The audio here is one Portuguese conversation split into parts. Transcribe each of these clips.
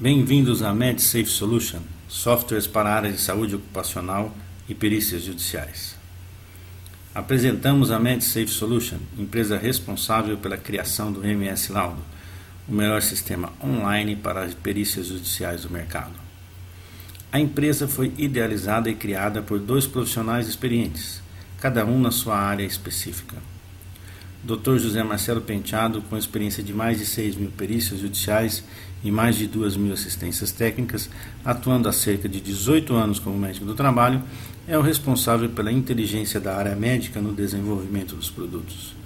Bem-vindos à MedSafe Solution, softwares para a área de saúde ocupacional e perícias judiciais. Apresentamos a MedSafe Solution, empresa responsável pela criação do MS Laudo, o melhor sistema online para as perícias judiciais do mercado. A empresa foi idealizada e criada por 2 profissionais experientes, cada um na sua área específica. Dr. José Marcelo Penteado, com experiência de mais de 6.000 perícias judiciais e mais de 2.000 assistências técnicas, atuando há cerca de 18 anos como médico do trabalho, é o responsável pela inteligência da área médica no desenvolvimento dos produtos.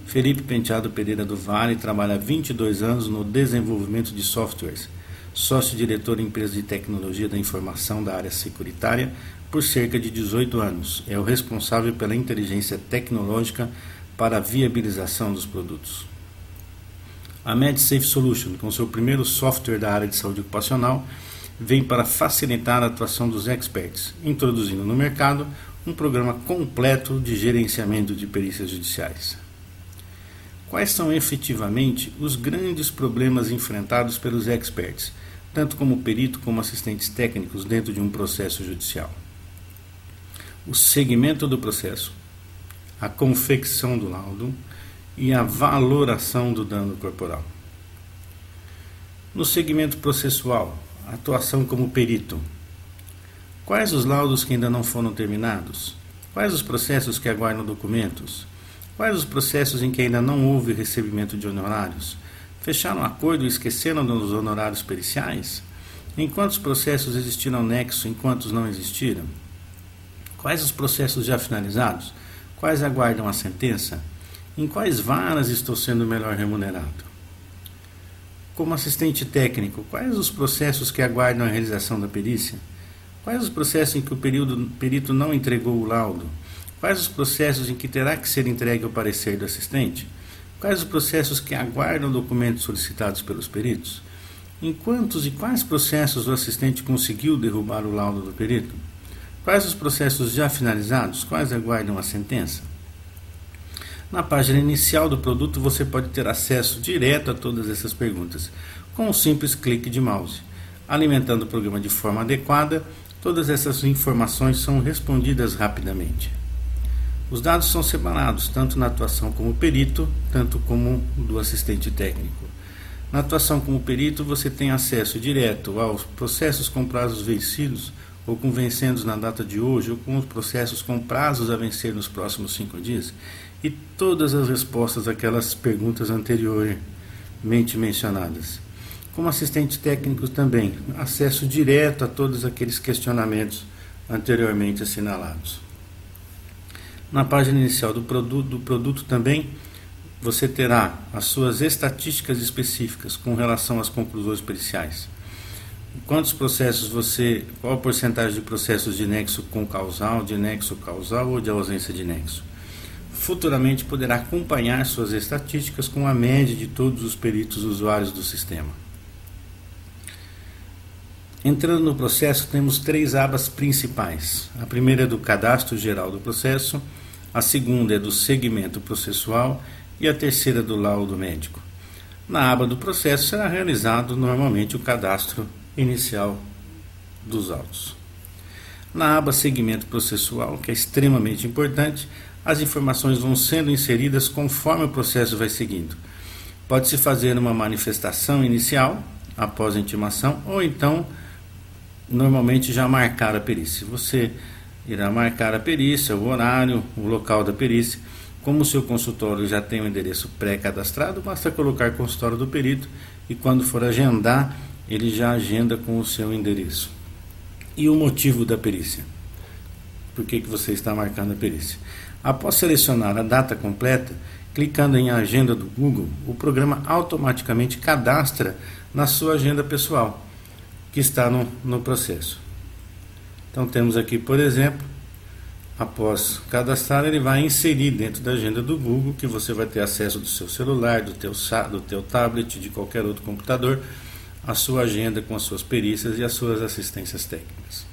Felipe Penteado Pereira do Vale trabalha há 22 anos no desenvolvimento de softwares, sócio-diretor em empresa de tecnologia da informação da área securitária por cerca de 18 anos. É o responsável pela inteligência tecnológica para a viabilização dos produtos. A MedSafe Solution, com seu primeiro software da área de saúde ocupacional, vem para facilitar a atuação dos experts, introduzindo no mercado um programa completo de gerenciamento de perícias judiciais. Quais são efetivamente os grandes problemas enfrentados pelos experts, tanto como perito como assistentes técnicos dentro de um processo judicial? O segmento do processo, a confecção do laudo e a valoração do dano corporal. No segmento processual, atuação como perito. Quais os laudos que ainda não foram terminados? Quais os processos que aguardam documentos? Quais os processos em que ainda não houve recebimento de honorários? Fecharam acordo e esqueceram dos honorários periciais? Em quantos processos existiram nexo, em quantos não existiram? Quais os processos já finalizados? Quais aguardam a sentença? Em quais varas estou sendo melhor remunerado? Como assistente técnico, quais os processos que aguardam a realização da perícia? Quais os processos em que o perito não entregou o laudo? Quais os processos em que terá que ser entregue o parecer do assistente? Quais os processos que aguardam documentos solicitados pelos peritos? Em quantos e quais processos o assistente conseguiu derrubar o laudo do perito? Quais os processos já finalizados? Quais aguardam a sentença? Na página inicial do produto você pode ter acesso direto a todas essas perguntas, com um simples clique de mouse. Alimentando o programa de forma adequada, todas essas informações são respondidas rapidamente. Os dados são separados, tanto na atuação como perito, tanto como do assistente técnico. Na atuação como perito, você tem acesso direto aos processos com prazos vencidos, ou com vencidos na data de hoje, ou com os processos com prazos a vencer nos próximos 5 dias, e todas as respostas àquelas perguntas anteriormente mencionadas. Como assistente técnico também, acesso direto a todos aqueles questionamentos anteriormente assinalados. Na página inicial do produto também, você terá as suas estatísticas específicas com relação às conclusões periciais. Quantos processos qual a porcentagem de processos de nexo com causal, de nexo causal ou de ausência de nexo. Futuramente poderá acompanhar suas estatísticas com a média de todos os peritos usuários do sistema. Entrando no processo, temos 3 abas principais. A primeira é do cadastro geral do processo, a segunda é do segmento processual e a terceira do laudo médico. Na aba do processo será realizado normalmente o cadastro inicial dos autos. Na aba segmento processual, que é extremamente importante, as informações vão sendo inseridas conforme o processo vai seguindo. Pode-se fazer uma manifestação inicial, após a intimação, ou então, normalmente já marcar a perícia. Você irá marcar a perícia, o horário, o local da perícia. Como o seu consultório já tem um endereço pré-cadastrado, basta colocar consultório do perito e quando for agendar, ele já agenda com o seu endereço. E o motivo da perícia? Por que você está marcando a perícia? Após selecionar a data completa, clicando em agenda do Google, o programa automaticamente cadastra na sua agenda pessoal, que está no processo. Então temos aqui, por exemplo, após cadastrar, ele vai inserir dentro da agenda do Google, que você vai ter acesso do seu celular, do teu tablet, de qualquer outro computador, a sua agenda com as suas perícias e as suas assistências técnicas.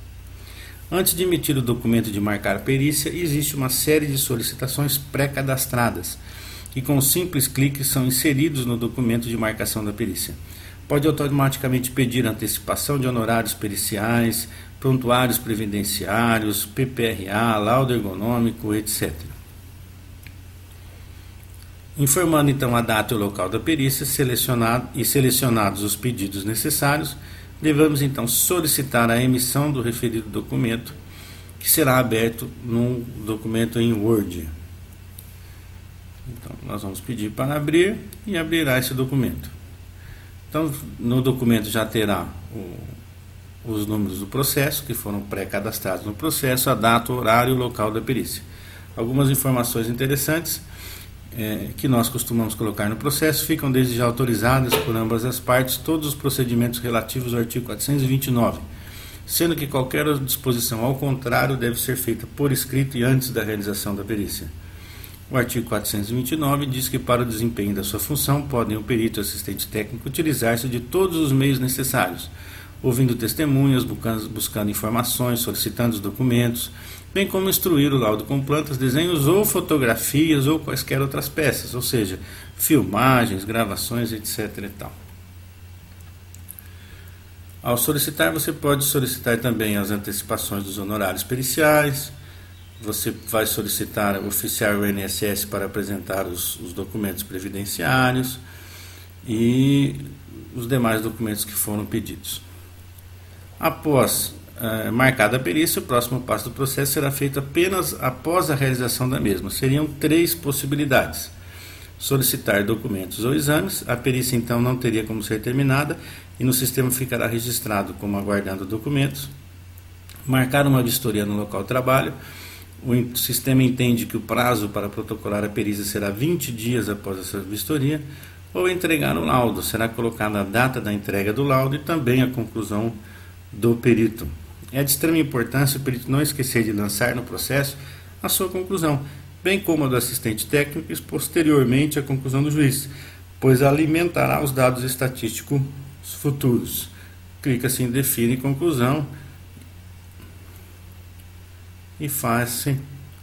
Antes de emitir o documento de marcar perícia, existe uma série de solicitações pré-cadastradas, que com um simples clique são inseridos no documento de marcação da perícia. pode automaticamente pedir antecipação de honorários periciais, prontuários previdenciários, PPRA, laudo ergonômico, etc. Informando então a data e o local da perícia, selecionados os pedidos necessários, devemos então solicitar a emissão do referido documento, que será aberto num documento em Word. Então, nós vamos pedir para abrir e abrirá esse documento. Então, no documento já terá os números do processo, que foram pré-cadastrados no processo, a data, o horário e o local da perícia. Algumas informações interessantes que nós costumamos colocar no processo ficam desde já autorizadas por ambas as partes todos os procedimentos relativos ao artigo 429, sendo que qualquer disposição ao contrário deve ser feita por escrito e antes da realização da perícia. O artigo 429 diz que para o desempenho da sua função podem o perito e o assistente técnico utilizar-se de todos os meios necessários, ouvindo testemunhas, buscando informações, solicitando os documentos, bem como instruir o laudo com plantas, desenhos ou fotografias ou quaisquer outras peças, ou seja, filmagens, gravações, etc. e tal. Ao solicitar, você pode solicitar também as antecipações dos honorários periciais, você vai solicitar oficiar o INSS para apresentar os documentos previdenciários e os demais documentos que foram pedidos. Após marcada a perícia, o próximo passo do processo será feito apenas após a realização da mesma. Seriam 3 possibilidades: solicitar documentos ou exames, a perícia então não teria como ser terminada e no sistema ficará registrado como aguardando documentos; marcar uma vistoria no local de trabalho, o sistema entende que o prazo para protocolar a perícia será 20 dias após essa vistoria; ou entregar o laudo, será colocada a data da entrega do laudo e também a conclusão do perito. É de extrema importância o perito não esquecer de lançar no processo a sua conclusão, bem como a do assistente técnico e posteriormente a conclusão do juiz, pois alimentará os dados estatísticos futuros. Clica-se em define conclusão e faz-se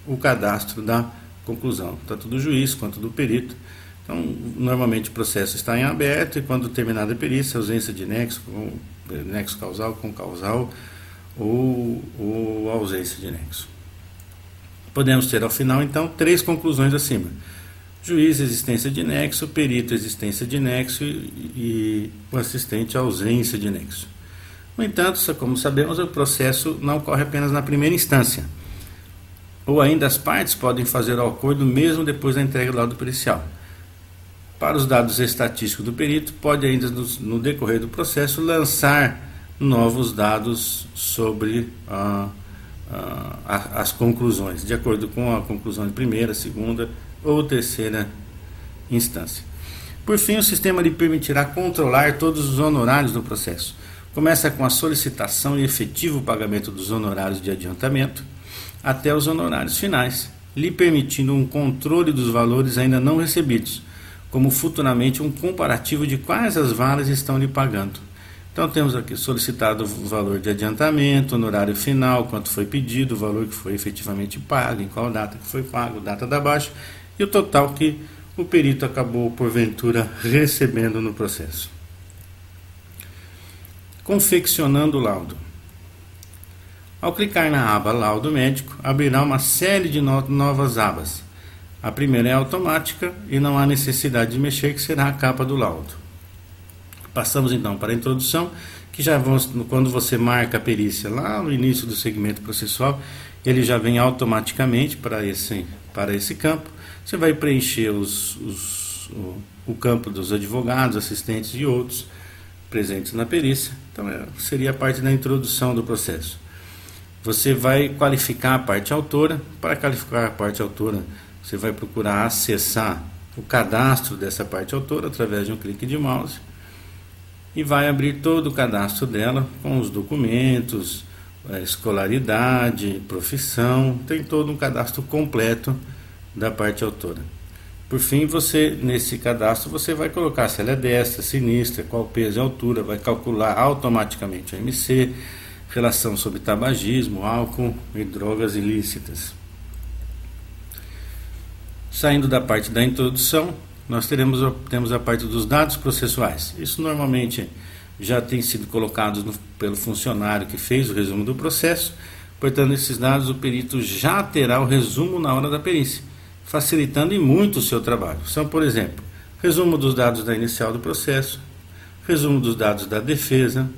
o cadastro da conclusão, tanto do juiz quanto do perito. Então, normalmente o processo está em aberto e quando terminada a perícia, ausência de nexo, nexo causal, concausal ou ausência de nexo. Podemos ter ao final, então, 3 conclusões acima: juiz, existência de nexo; perito, existência de nexo; e o assistente, ausência de nexo. No entanto, como sabemos, o processo não ocorre apenas na primeira instância, ou ainda as partes podem fazer o acordo mesmo depois da entrega do laudo pericial. Para os dados estatísticos do perito, pode ainda no decorrer do processo lançar novos dados sobre as conclusões, de acordo com a conclusão de primeira, segunda ou terceira instância. Por fim, o sistema lhe permitirá controlar todos os honorários do processo. Começa com a solicitação e efetivo pagamento dos honorários de adiantamento, até os honorários finais, lhe permitindo um controle dos valores ainda não recebidos, como futuramente um comparativo de quais as varas estão lhe pagando. Então temos aqui solicitado o valor de adiantamento, honorário final, quanto foi pedido, o valor que foi efetivamente pago, em qual data que foi pago, data da baixa, e o total que o perito acabou porventura recebendo no processo. Confeccionando o laudo. Ao clicar na aba Laudo Médico, abrirá uma série de novas abas. A primeira é automática e não há necessidade de mexer, que será a capa do laudo. Passamos então para a introdução, que já quando você marca a perícia lá no início do segmento processual, ele já vem automaticamente para esse campo. Você vai preencher o campo dos advogados, assistentes e outros presentes na perícia. Então seria a parte da introdução do processo. Você vai qualificar a parte autora. Para qualificar a parte autora, você vai procurar acessar o cadastro dessa parte autora através de um clique de mouse e vai abrir todo o cadastro dela com os documentos, escolaridade, profissão, tem todo um cadastro completo da parte autora. Por fim, nesse cadastro você vai colocar se ela é destra, sinistra, qual peso e altura, vai calcular automaticamente o MC, relação sobre tabagismo, álcool e drogas ilícitas. Saindo da parte da introdução, nós temos a parte dos dados processuais. Isso normalmente já tem sido colocado pelo funcionário que fez o resumo do processo. Portanto, esses dados o perito já terá o resumo na hora da perícia, facilitando em muito o seu trabalho. São, por exemplo, resumo dos dados da inicial do processo, resumo dos dados da defesa,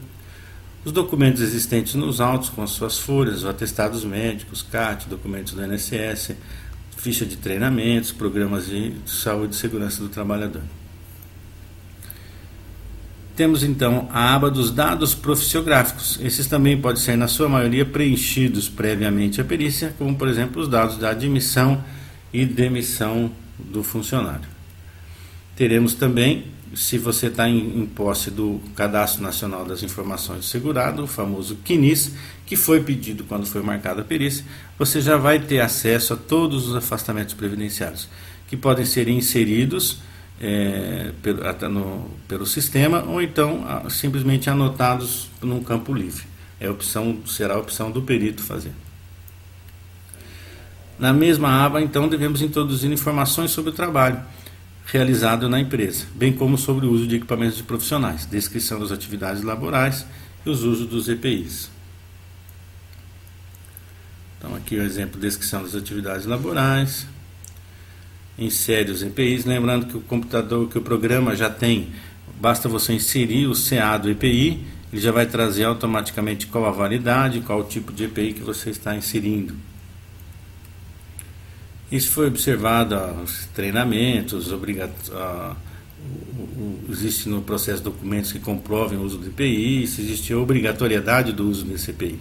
os documentos existentes nos autos com as suas folhas, os atestados médicos, CAT, documentos do INSS, ficha de treinamentos, programas de saúde e segurança do trabalhador. Temos então a aba dos dados profissiográficos. Esses também podem ser, na sua maioria, preenchidos previamente à perícia, como por exemplo os dados da admissão e demissão do funcionário. Teremos também, se você está em posse do Cadastro Nacional das Informações do Segurado, o famoso CNIS, que foi pedido quando foi marcada a perícia, você já vai ter acesso a todos os afastamentos previdenciários, que podem ser inseridos pelo sistema ou então simplesmente anotados num campo livre. Será a opção do perito fazer. Na mesma aba, então, devemos introduzir informações sobre o trabalho realizado na empresa, bem como sobre o uso de equipamentos de profissionais, descrição das atividades laborais e os usos dos EPIs. Então aqui o exemplo, descrição das atividades laborais, insere os EPIs, lembrando que o programa já tem, basta você inserir o CA do EPI, ele já vai trazer automaticamente qual a validade, qual o tipo de EPI que você está inserindo. Isso foi observado aos treinamentos, existe no processo documentos que comprovem o uso do EPI, se existe a obrigatoriedade do uso desse EPI.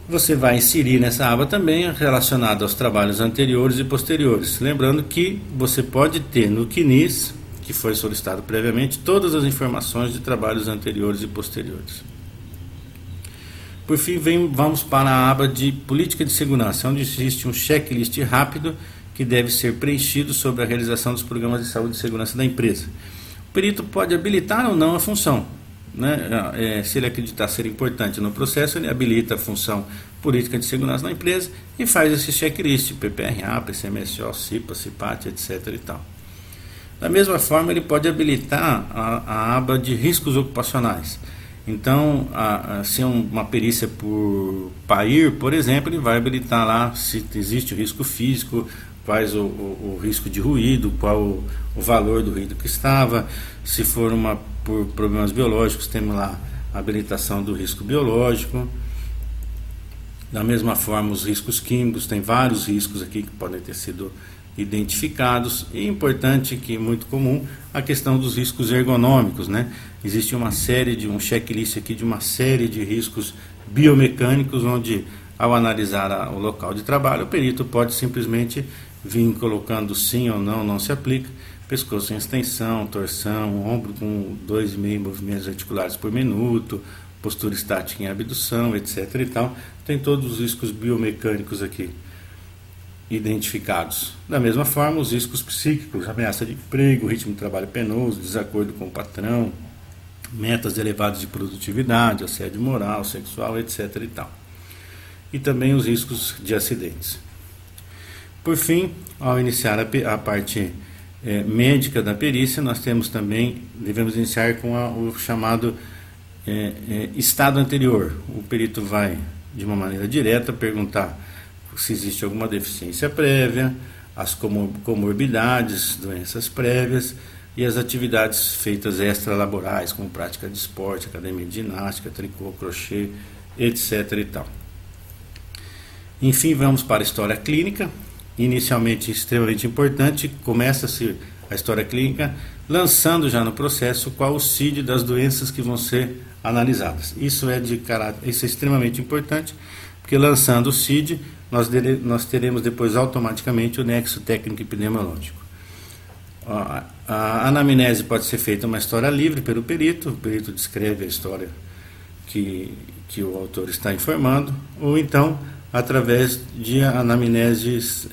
Você vai inserir nessa aba também relacionado aos trabalhos anteriores e posteriores. Lembrando que você pode ter no CNIS, que foi solicitado previamente, todas as informações de trabalhos anteriores e posteriores. Por fim, vamos para a aba de política de segurança, onde existe um checklist rápido que deve ser preenchido sobre a realização dos programas de saúde e segurança da empresa. O perito pode habilitar ou não a função, né? Se ele acreditar ser importante no processo, ele habilita a função política de segurança da empresa e faz esse checklist, PPRA, PCMSO, CIPA, CIPAT, etc. e tal. Da mesma forma, ele pode habilitar a aba de riscos ocupacionais. Então, se é uma perícia por PAIR, por exemplo, ele vai habilitar lá se existe o risco físico, quais o risco de ruído, qual o valor do ruído que estava. Se for por problemas biológicos, temos lá a habilitação do risco biológico. Da mesma forma, os riscos químicos, tem vários riscos aqui que podem ter sido identificados. E importante, que é muito comum, a questão dos riscos ergonômicos, né? Existe um checklist aqui de uma série de riscos biomecânicos, onde ao analisar o local de trabalho, o perito pode simplesmente vir colocando sim ou não se aplica, pescoço em extensão, torção, ombro com 2,5 movimentos articulares por minuto, postura estática em abdução, etc. e tal. Tem todos os riscos biomecânicos aqui identificados. Da mesma forma, os riscos psíquicos, ameaça de emprego, ritmo de trabalho penoso, desacordo com o patrão, metas elevadas de produtividade, assédio moral, sexual, etc. e tal. E também os riscos de acidentes. Por fim, ao iniciar a parte médica da perícia, nós devemos iniciar com o chamado estado anterior. O perito vai, de uma maneira direta, perguntar se existe alguma deficiência prévia, as comorbidades, doenças prévias e as atividades feitas extralaborais, como prática de esporte, academia de ginástica, tricô, crochê, etc. e tal. Enfim, vamos para a história clínica. Inicialmente extremamente importante, começa-se a história clínica lançando já no processo qual o CID das doenças que vão ser analisadas. Isso é extremamente importante, porque lançando o CID, nós teremos depois automaticamente o nexo técnico epidemiológico. A anamnese pode ser feita uma história livre pelo perito, o perito descreve a história que o autor está informando, ou então através de anamneses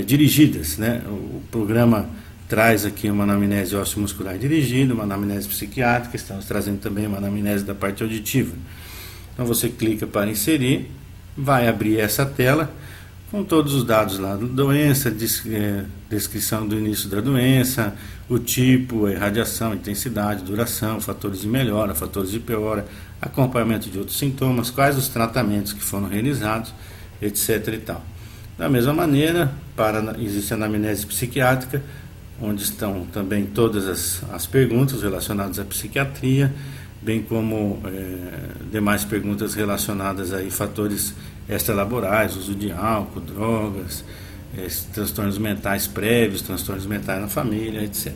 dirigidas, né? O programa traz aqui uma anamnese ósseo-muscular dirigida, uma anamnese psiquiátrica, estamos trazendo também uma anamnese da parte auditiva. Então você clica para inserir, vai abrir essa tela com todos os dados lá da doença, descrição do início da doença, o tipo, a irradiação, intensidade, duração, fatores de melhora, fatores de piora, acompanhamento de outros sintomas, quais os tratamentos que foram realizados, etc. e tal. Da mesma maneira, existe a anamnese psiquiátrica, onde estão também todas as perguntas relacionadas à psiquiatria, bem como demais perguntas relacionadas a fatores extralaborais, uso de álcool, drogas, transtornos mentais prévios, transtornos mentais na família, etc.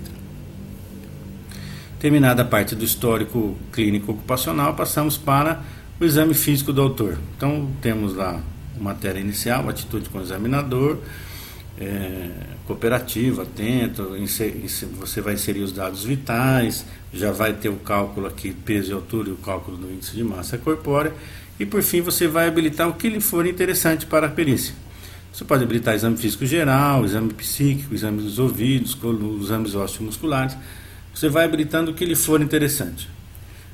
Terminada a parte do histórico clínico ocupacional, passamos para o exame físico do autor. Então, temos lá a matéria inicial, atitude com o examinador, cooperativo, atento, você vai inserir os dados vitais, já vai ter o cálculo aqui, peso e altura e o cálculo do índice de massa corpórea, e por fim você vai habilitar o que lhe for interessante para a perícia. Você pode habilitar exame físico geral, exame psíquico, exame dos ouvidos, exames osteomusculares, você vai habilitando o que lhe for interessante.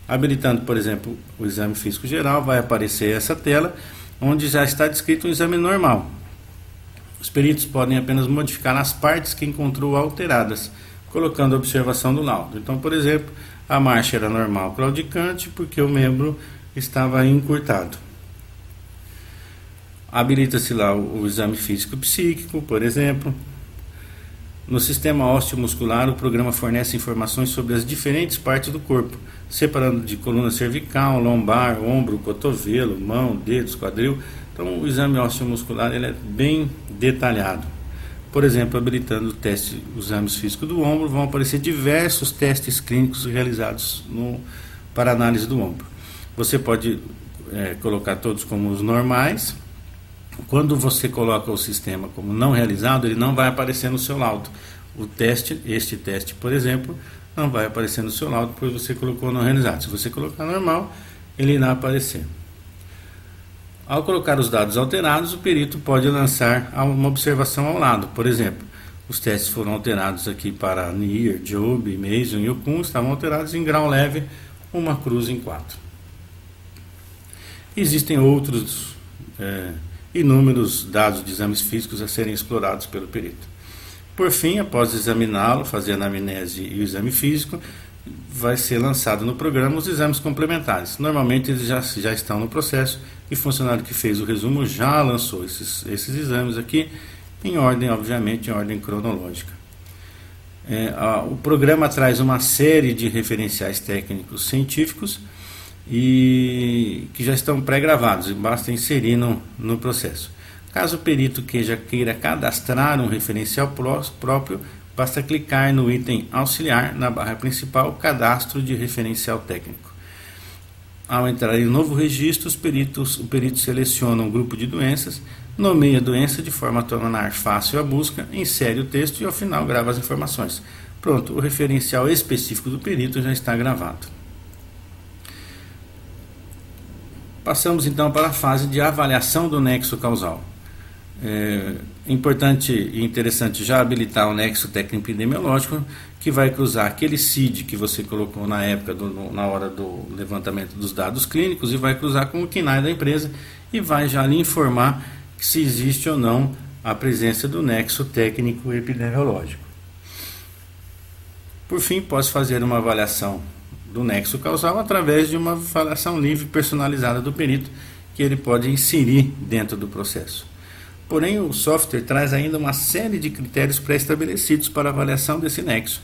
Habilitando, por exemplo, o exame físico geral, vai aparecer essa tela, onde já está descrito um exame normal. Os peritos podem apenas modificar as partes que encontrou alteradas, colocando a observação do laudo. Então, por exemplo, a marcha era normal claudicante porque o membro estava encurtado. Habilita-se lá o exame físico psíquico, por exemplo. No sistema osteomuscular, o programa fornece informações sobre as diferentes partes do corpo, separando de coluna cervical, lombar, ombro, cotovelo, mão, dedos, quadril. Então, o exame osteomuscular ele é bem detalhado. Por exemplo, habilitando os exames físicos do ombro, vão aparecer diversos testes clínicos realizados para análise do ombro. Você pode colocar todos como os normais. Quando você coloca o sistema como não realizado, ele não vai aparecer no seu laudo. Este teste, por exemplo, não vai aparecer no seu laudo, pois você colocou não realizado. Se você colocar normal, ele irá aparecer. Ao colocar os dados alterados, o perito pode lançar uma observação ao lado. Por exemplo, os testes foram alterados aqui para Near, Job, Mason e Okun, estavam alterados em grau leve, uma cruz em 4. Existem outros inúmeros dados de exames físicos a serem explorados pelo perito. Por fim, após examiná-lo, fazer a anamnese e o exame físico, vai ser lançado no programa os exames complementares. Normalmente eles já estão no processo e o funcionário que fez o resumo já lançou esses exames aqui, em ordem, obviamente, em ordem cronológica. O programa traz uma série de referenciais técnicos científicos e que já estão pré-gravados e basta inserir no processo. Caso o perito queira cadastrar um referencial próprio, basta clicar no item auxiliar na barra principal, cadastro de referencial técnico. Ao entrar em novo registro, o perito seleciona um grupo de doenças, nomeia a doença de forma a tornar fácil a busca, insere o texto e ao final grava as informações. Pronto, o referencial específico do perito já está gravado. Passamos então para a fase de avaliação do nexo causal. É importante e interessante já habilitar o nexo técnico epidemiológico, que vai cruzar aquele CID que você colocou na época, na hora do levantamento dos dados clínicos, e vai cruzar com o KNAI da empresa e vai já lhe informar se existe ou não a presença do nexo técnico epidemiológico. Por fim, posso fazer uma avaliação do nexo causal através de uma avaliação livre personalizada do perito, que ele pode inserir dentro do processo. Porém, o software traz ainda uma série de critérios pré-estabelecidos para a avaliação desse nexo,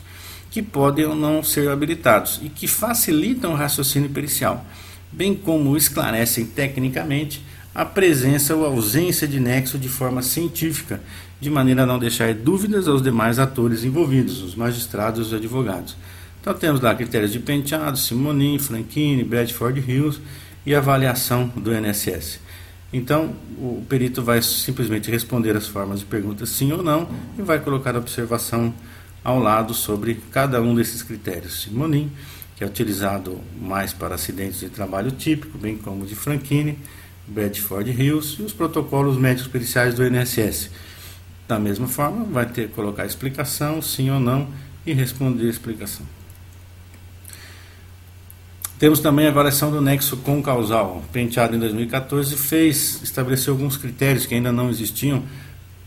que podem ou não ser habilitados e que facilitam o raciocínio pericial, bem como esclarecem tecnicamente a presença ou ausência de nexo de forma científica, de maneira a não deixar dúvidas aos demais atores envolvidos, os magistrados e os advogados. Então temos lá critérios de Penteado, Simonin, Franchini, Bradford Hills e avaliação do INSS. Então, o perito vai simplesmente responder as formas de perguntas sim ou não e vai colocar a observação ao lado sobre cada um desses critérios. Simonin, que é utilizado mais para acidentes de trabalho típico, bem como de Franchini, Bradford Hills e os protocolos médicos periciais do INSS. Da mesma forma, vai ter que colocar a explicação, sim ou não, e responder a explicação. Temos também a avaliação do nexo concausal, penteado em 2014, estabeleceu alguns critérios que ainda não existiam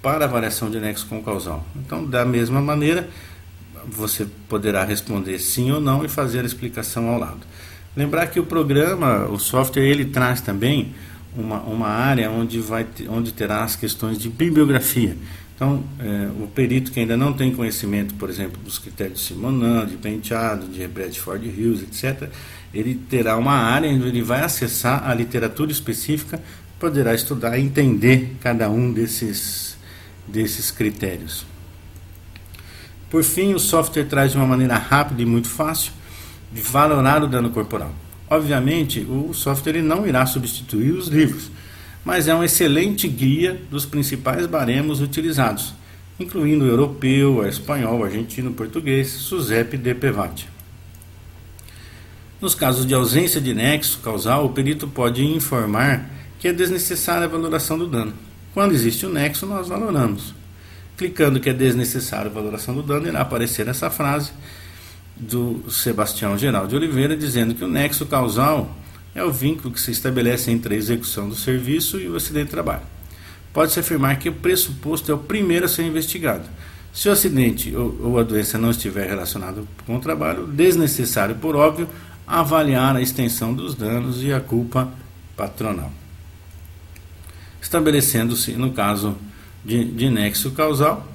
para a avaliação de nexo concausal. Então, da mesma maneira, você poderá responder sim ou não e fazer a explicação ao lado. Lembrar que o programa, o software, ele traz também uma área onde terá as questões de bibliografia. Então, o perito que ainda não tem conhecimento, por exemplo, dos critérios de Simonon, de penteado, de Bradford-Hughes, etc., ele terá uma área onde ele vai acessar a literatura específica, poderá estudar e entender cada um desses critérios. Por fim, o software traz de uma maneira rápida e muito fácil de valorar o dano corporal. Obviamente, o software ele não irá substituir os livros, mas é um excelente guia dos principais baremos utilizados, incluindo o europeu, o espanhol, o argentino, o português, SUSEP e DPVAT. Nos casos de ausência de nexo causal, o perito pode informar que é desnecessária a valoração do dano. Quando existe o nexo, nós valoramos. Clicando que é desnecessária a valoração do dano, irá aparecer essa frase do Sebastião Geraldo de Oliveira, dizendo que o nexo causal é o vínculo que se estabelece entre a execução do serviço e o acidente de trabalho. Pode-se afirmar que o pressuposto é o primeiro a ser investigado. Se o acidente ou a doença não estiver relacionado com o trabalho, desnecessário, por óbvio, avaliar a extensão dos danos e a culpa patronal. Estabelecendo-se, no caso de nexo causal,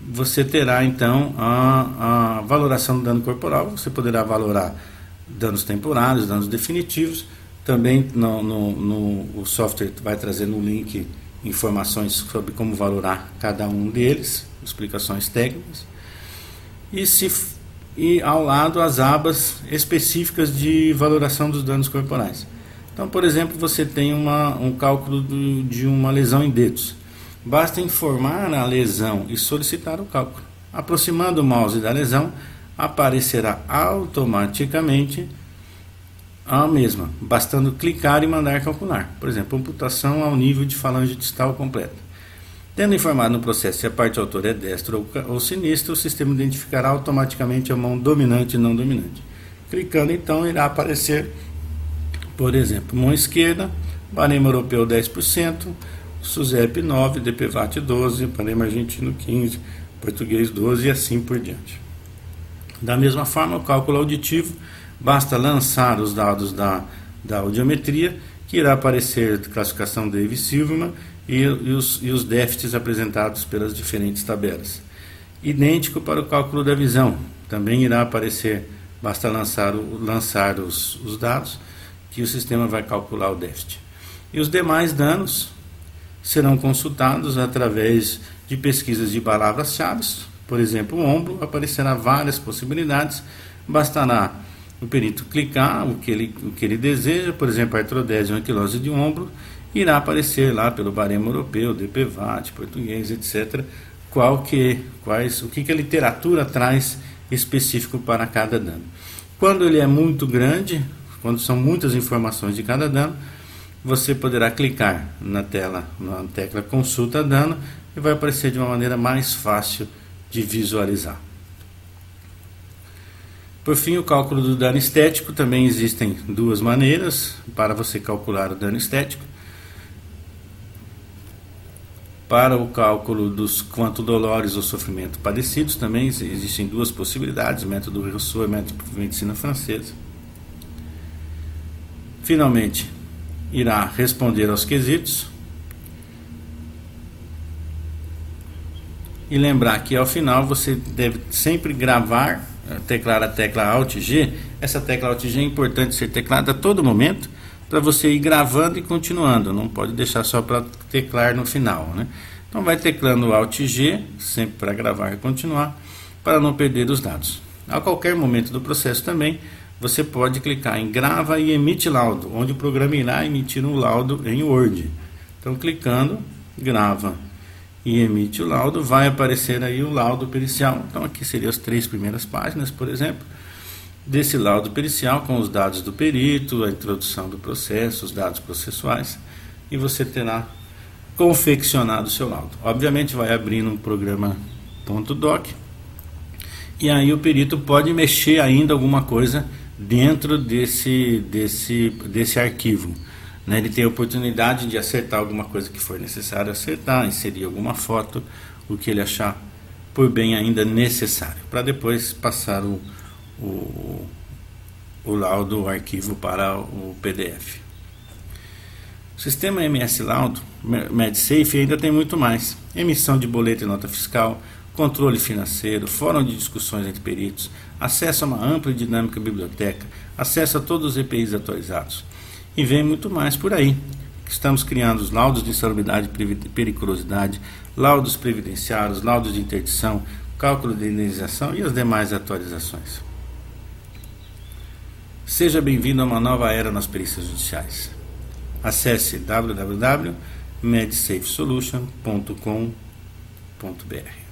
você terá então a valoração do dano corporal. Você poderá valorar danos temporários, danos definitivos. Também o software vai trazer no link informações sobre como valorar cada um deles, explicações técnicas. E ao lado as abas específicas de valoração dos danos corporais. Então, por exemplo, você tem um cálculo de uma lesão em dedos. Basta informar a lesão e solicitar o cálculo. Aproximando o mouse da lesão, aparecerá automaticamente a mesma, bastando clicar e mandar calcular. Por exemplo, amputação ao nível de falange distal completa. Tendo informado no processo se a parte autora é destra ou sinistra, o sistema identificará automaticamente a mão dominante e não dominante. Clicando, então, irá aparecer, por exemplo, mão esquerda, baremo europeu 10%, SUSEP 9%, DPVAT 12%, baremo argentino 15%, português 12% e assim por diante. Da mesma forma, o cálculo auditivo, basta lançar os dados da audiometria, que irá aparecer classificação Davis-Silverman e os déficits apresentados pelas diferentes tabelas. Idêntico para o cálculo da visão, também irá aparecer, basta lançar os dados, que o sistema vai calcular o déficit. E os demais danos serão consultados através de pesquisas de palavras-chave. Por exemplo, o ombro, aparecerá várias possibilidades, bastará o perito clicar o que ele deseja, por exemplo, artrodese ou anquilose de ombro, irá aparecer lá pelo baremo europeu, DPVAT, português, etc., o que a literatura traz específico para cada dano. Quando ele é muito grande, quando são muitas informações de cada dano, você poderá clicar na tecla consulta dano e vai aparecer de uma maneira mais fácil de visualizar. Por fim, o cálculo do dano estético. Também existem duas maneiras para você calcular o dano estético. Para o cálculo dos quanto dolores ou sofrimento padecidos, também existem duas possibilidades, método Rousseau e método de medicina francesa. Finalmente, irá responder aos quesitos. E lembrar que ao final você deve sempre gravar, teclar a tecla Alt G. Essa tecla Alt G é importante ser teclada a todo momento, para você ir gravando e continuando. Não pode deixar só para teclar no final, né? Então vai teclando Alt G, sempre para gravar e continuar, para não perder os dados. A qualquer momento do processo também, você pode clicar em grava e emite laudo, onde o programa irá emitir um laudo em Word. Então clicando, grava e emite o laudo, vai aparecer aí o laudo pericial. Então aqui seriam as 3 primeiras páginas, por exemplo, desse laudo pericial com os dados do perito, a introdução do processo, os dados processuais, e você terá confeccionado o seu laudo. Obviamente vai abrir no programa .doc, e aí o perito pode mexer ainda alguma coisa dentro desse arquivo. Ele tem a oportunidade de acertar alguma coisa que for necessário acertar, inserir alguma foto, o que ele achar por bem ainda necessário, para depois passar o laudo, o arquivo para o PDF. O sistema MS Laudo, MedSafe, ainda tem muito mais: emissão de boleto e nota fiscal, controle financeiro, fórum de discussões entre peritos, acesso a uma ampla e dinâmica biblioteca, acesso a todos os EPIs atualizados. E vem muito mais por aí. Estamos criando os laudos de insalubridade e periculosidade, laudos previdenciários, laudos de interdição, cálculo de indenização e as demais atualizações. Seja bem-vindo a uma nova era nas perícias judiciais. Acesse www.medsafesolution.com.br.